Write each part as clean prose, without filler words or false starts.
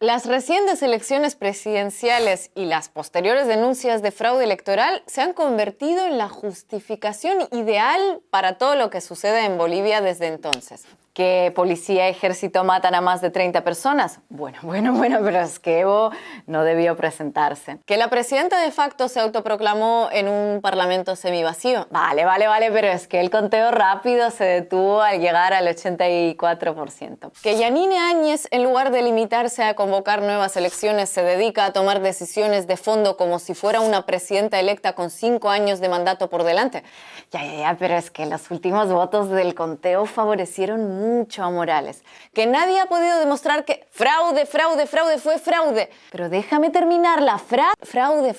Las recientes elecciones presidenciales y las posteriores denuncias de fraude electoral se han convertido en la justificación ideal para todo lo que sucede en Bolivia desde entonces. ¿Que policía y ejército matan a más de 30 personas? Bueno, pero es que Evo no debió presentarse. ¿Que la presidenta de facto se autoproclamó en un parlamento semivacío? Vale, pero es que el conteo rápido se detuvo al llegar al 84%. ¿Que Yanine Áñez, en lugar de limitarse a convocar nuevas elecciones, se dedica a tomar decisiones de fondo como si fuera una presidenta electa con 5 años de mandato por delante? Ya, pero es que los últimos votos del conteo favorecieron mucho a Morales. Que nadie ha podido demostrar que fraude fue fraude. Pero déjame terminar la fraude.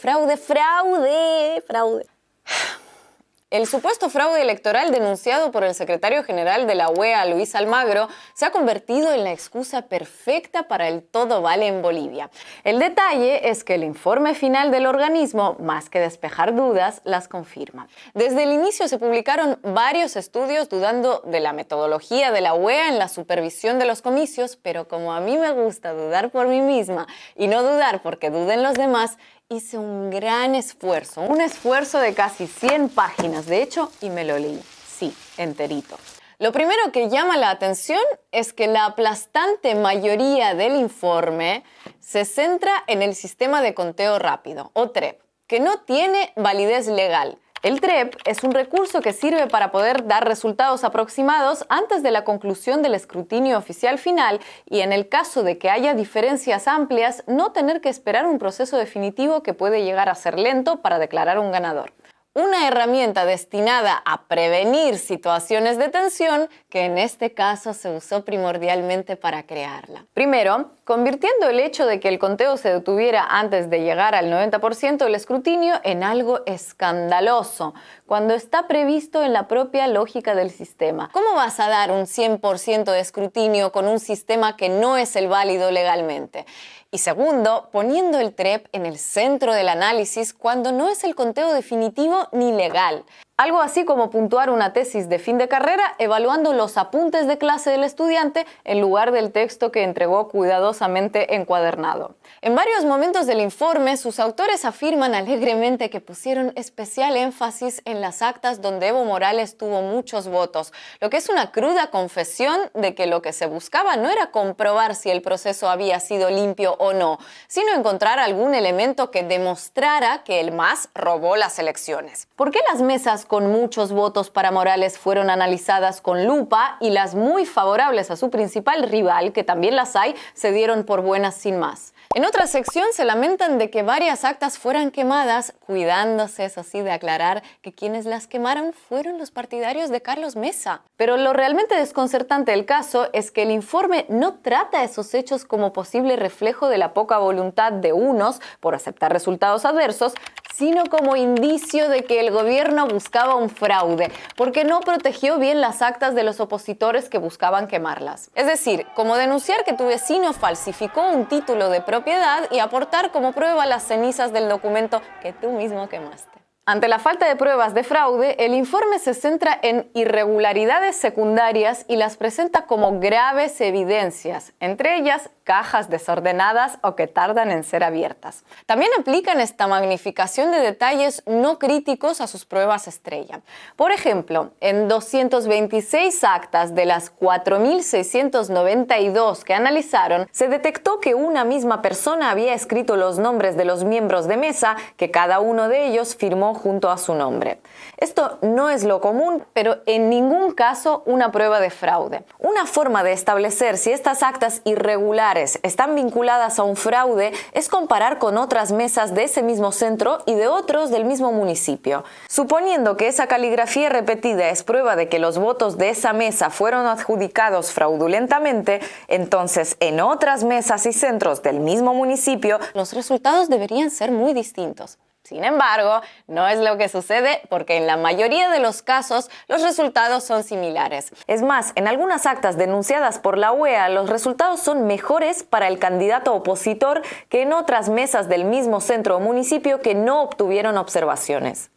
El supuesto fraude electoral denunciado por el secretario general de la UEA, Luis Almagro, se ha convertido en la excusa perfecta para el todo vale en Bolivia. El detalle es que el informe final del organismo, más que despejar dudas, las confirma. Desde el inicio se publicaron varios estudios dudando de la metodología de la UEA en la supervisión de los comicios, pero como a mí me gusta dudar por mí misma y no dudar porque duden los demás, hice un gran esfuerzo, un esfuerzo de casi 100 páginas, de hecho, y me lo leí, sí, enterito. Lo primero que llama la atención es que la aplastante mayoría del informe se centra en el sistema de conteo rápido, o TREP, que no tiene validez legal. El TREP es un recurso que sirve para poder dar resultados aproximados antes de la conclusión del escrutinio oficial final y, en el caso de que haya diferencias amplias, no tener que esperar un proceso definitivo que puede llegar a ser lento para declarar un ganador. Una herramienta destinada a prevenir situaciones de tensión que en este caso se usó primordialmente para crearla. Primero, convirtiendo el hecho de que el conteo se detuviera antes de llegar al 90% del escrutinio en algo escandaloso, cuando está previsto en la propia lógica del sistema. ¿Cómo vas a dar un 100% de escrutinio con un sistema que no es el válido legalmente? Y segundo, poniendo el TREP en el centro del análisis cuando no es el conteo definitivo ni legal. Algo así como puntuar una tesis de fin de carrera evaluando los apuntes de clase del estudiante en lugar del texto que entregó cuidadosamente encuadernado. En varios momentos del informe, sus autores afirman alegremente que pusieron especial énfasis en las actas donde Evo Morales tuvo muchos votos, lo que es una cruda confesión de que lo que se buscaba no era comprobar si el proceso había sido limpio o no, sino encontrar algún elemento que demostrara que el MAS robó las elecciones. ¿Por qué las mesas con muchos votos para Morales fueron analizadas con lupa y las muy favorables a su principal rival, que también las hay, se dieron por buenas sin más? En otra sección se lamentan de que varias actas fueran quemadas, cuidándose, eso sí, de aclarar que quienes las quemaron fueron los partidarios de Carlos Mesa. Pero lo realmente desconcertante del caso es que el informe no trata esos hechos como posible reflejo de la poca voluntad de unos por aceptar resultados adversos, sino como indicio de que el gobierno buscaba un fraude, porque no protegió bien las actas de los opositores que buscaban quemarlas. Es decir, como denunciar que tu vecino falsificó un título de propiedad y aportar como prueba las cenizas del documento que tú mismo quemaste. Ante la falta de pruebas de fraude, el informe se centra en irregularidades secundarias y las presenta como graves evidencias, entre ellas cajas desordenadas o que tardan en ser abiertas. También aplican esta magnificación de detalles no críticos a sus pruebas estrella. Por ejemplo, en 226 actas de las 4.692 que analizaron, se detectó que una misma persona había escrito los nombres de los miembros de mesa, que cada uno de ellos firmó junto a su nombre. Esto no es lo común, pero en ningún caso una prueba de fraude. Una forma de establecer si estas actas irregulares están vinculadas a un fraude es comparar con otras mesas de ese mismo centro y de otros del mismo municipio. Suponiendo que esa caligrafía repetida es prueba de que los votos de esa mesa fueron adjudicados fraudulentamente, entonces en otras mesas y centros del mismo municipio los resultados deberían ser muy distintos. Sin embargo, no es lo que sucede porque en la mayoría de los casos los resultados son similares. Es más, en algunas actas denunciadas por la UEA, los resultados son mejores para el candidato opositor que en otras mesas del mismo centro o municipio que no obtuvieron observaciones.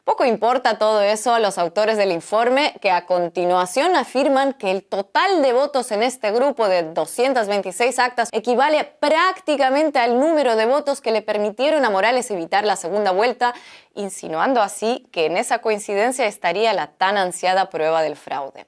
Poco importa todo eso a los autores del informe, que a continuación afirman que el total de votos en este grupo de 226 actas equivale prácticamente al número de votos que le permitieron a Morales evitar la segunda vuelta, insinuando así que en esa coincidencia estaría la tan ansiada prueba del fraude.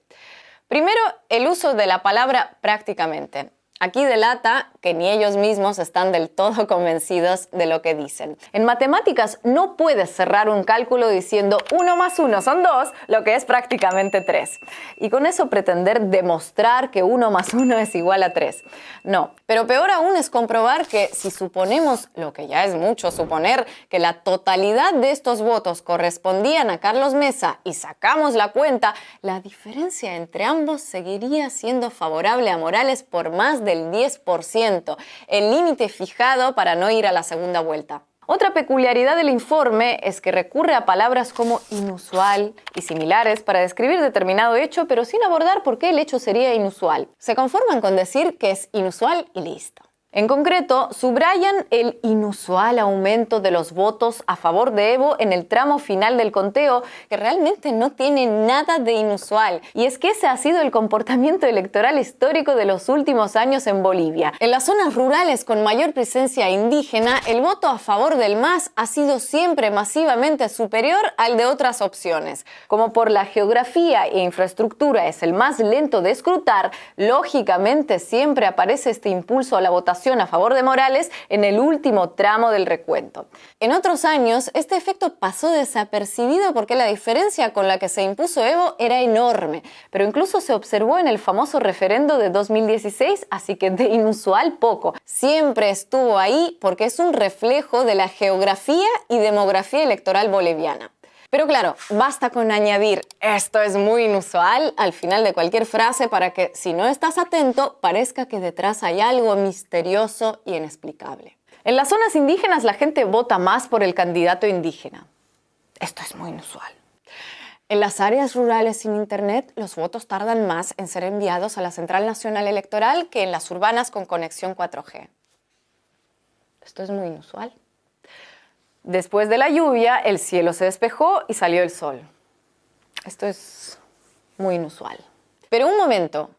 Primero, el uso de la palabra prácticamente. Aquí delata que ni ellos mismos están del todo convencidos de lo que dicen. En matemáticas no puedes cerrar un cálculo diciendo 1 más 1 son 2, lo que es prácticamente 3. Y con eso pretender demostrar que 1 más 1 es igual a 3. No, pero peor aún es comprobar que si suponemos, lo que ya es mucho suponer, que la totalidad de estos votos correspondían a Carlos Mesa y sacamos la cuenta, la diferencia entre ambos seguiría siendo favorable a Morales por más del 10%, el límite fijado para no ir a la segunda vuelta. Otra peculiaridad del informe es que recurre a palabras como inusual y similares para describir determinado hecho, pero sin abordar por qué el hecho sería inusual. Se conforman con decir que es inusual y listo. En concreto, subrayan el inusual aumento de los votos a favor de Evo en el tramo final del conteo, que realmente no tiene nada de inusual. Y es que ese ha sido el comportamiento electoral histórico de los últimos años en Bolivia. En las zonas rurales con mayor presencia indígena, el voto a favor del MAS ha sido siempre masivamente superior al de otras opciones. Como por la geografía e infraestructura es el más lento de escrutar, lógicamente siempre aparece este impulso a la votación a favor de Morales en el último tramo del recuento. En otros años, este efecto pasó desapercibido porque la diferencia con la que se impuso Evo era enorme, pero incluso se observó en el famoso referendo de 2016, así que de inusual poco. Siempre estuvo ahí porque es un reflejo de la geografía y demografía electoral boliviana. Pero claro, basta con añadir «esto es muy inusual» al final de cualquier frase para que, si no estás atento, parezca que detrás hay algo misterioso y inexplicable. En las zonas indígenas la gente vota más por el candidato indígena. Esto es muy inusual. En las áreas rurales sin internet, los votos tardan más en ser enviados a la Central Nacional Electoral que en las urbanas con conexión 4G. Esto es muy inusual. Después de la lluvia, el cielo se despejó y salió el sol. Esto es muy inusual. Pero un momento.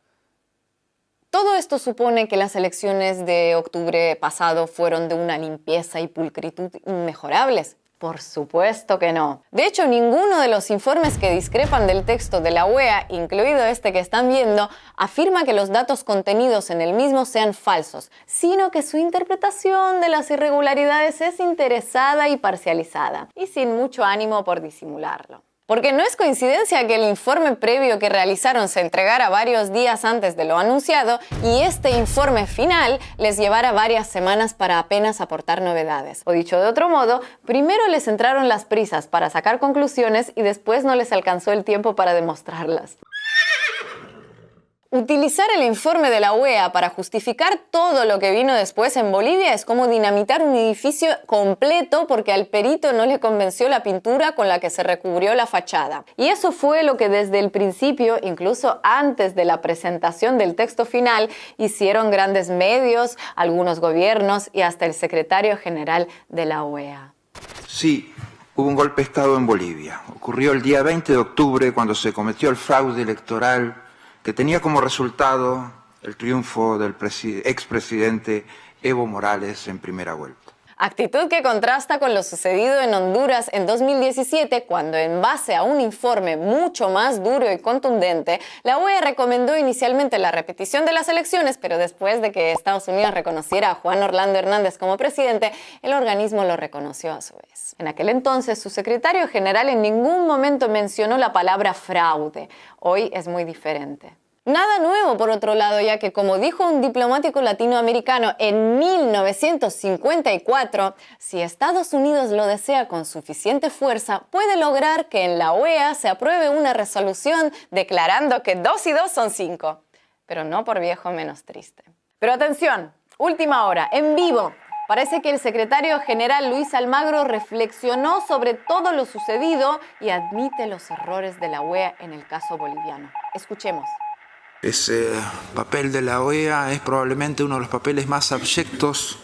¿Todo esto supone que las elecciones de octubre pasado fueron de una limpieza y pulcritud inmejorables? Por supuesto que no. De hecho, ninguno de los informes que discrepan del texto de la OEA, incluido este que están viendo, afirma que los datos contenidos en el mismo sean falsos, sino que su interpretación de las irregularidades es interesada y parcializada, y sin mucho ánimo por disimularlo. Porque no es coincidencia que el informe previo que realizaron se entregara varios días antes de lo anunciado y este informe final les llevara varias semanas para apenas aportar novedades. O dicho de otro modo, primero les entraron las prisas para sacar conclusiones y después no les alcanzó el tiempo para demostrarlas. Utilizar el informe de la OEA para justificar todo lo que vino después en Bolivia es como dinamitar un edificio completo porque al perito no le convenció la pintura con la que se recubrió la fachada. Y eso fue lo que desde el principio, incluso antes de la presentación del texto final, hicieron grandes medios, algunos gobiernos y hasta el secretario general de la OEA. Sí, hubo un golpe de Estado en Bolivia. Ocurrió el día 20 de octubre cuando se cometió el fraude electoral que tenía como resultado el triunfo del expresidente Evo Morales en primera vuelta. Actitud que contrasta con lo sucedido en Honduras en 2017, cuando en base a un informe mucho más duro y contundente, la OEA recomendó inicialmente la repetición de las elecciones, pero después de que Estados Unidos reconociera a Juan Orlando Hernández como presidente, el organismo lo reconoció a su vez. En aquel entonces, su secretario general en ningún momento mencionó la palabra fraude. Hoy es muy diferente. Nada nuevo, por otro lado, ya que, como dijo un diplomático latinoamericano en 1954, si Estados Unidos lo desea con suficiente fuerza, puede lograr que en la OEA se apruebe una resolución declarando que 2 y 2 son 5. Pero no por viejo menos triste. Pero atención, última hora, en vivo. Parece que el secretario general Luis Almagro reflexionó sobre todo lo sucedido y admite los errores de la OEA en el caso boliviano. Escuchemos. Ese papel de la OEA es probablemente uno de los papeles más abyectos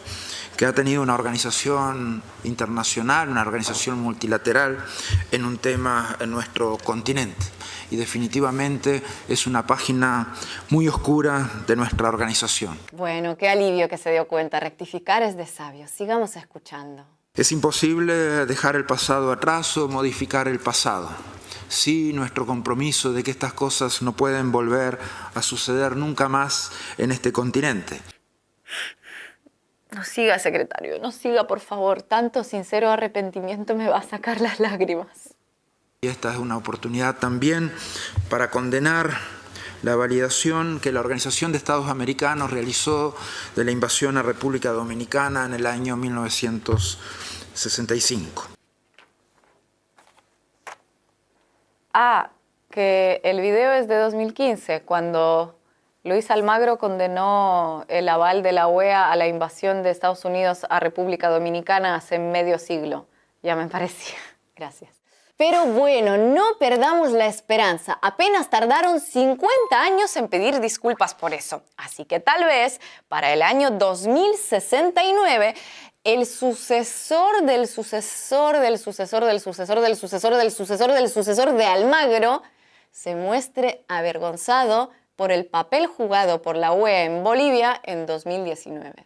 que que ha tenido una organización internacional, una organización multilateral en un tema en nuestro continente. Y definitivamente es una página muy oscura de nuestra organización. Bueno, qué alivio que se dio cuenta. Rectificar es de sabios. Sigamos escuchando. Es imposible dejar el pasado atrás o modificar el pasado. Sí, nuestro compromiso de que estas cosas no pueden volver a suceder nunca más en este continente. No siga, secretario, no siga, por favor. Tanto sincero arrepentimiento me va a sacar las lágrimas. Y esta es una oportunidad también para condenar la validación que la Organización de Estados Americanos realizó de la invasión a República Dominicana en el año 1965. Ah, que el video es de 2015, cuando Luis Almagro condenó el aval de la OEA a la invasión de Estados Unidos a República Dominicana hace medio siglo. Ya me parecía. Gracias. Pero bueno, no perdamos la esperanza. Apenas tardaron 50 años en pedir disculpas por eso. Así que tal vez para el año 2069 el sucesor del sucesor del sucesor del sucesor del sucesor del sucesor del sucesor de Almagro se muestre avergonzado por el papel jugado por la OEA en Bolivia en 2019.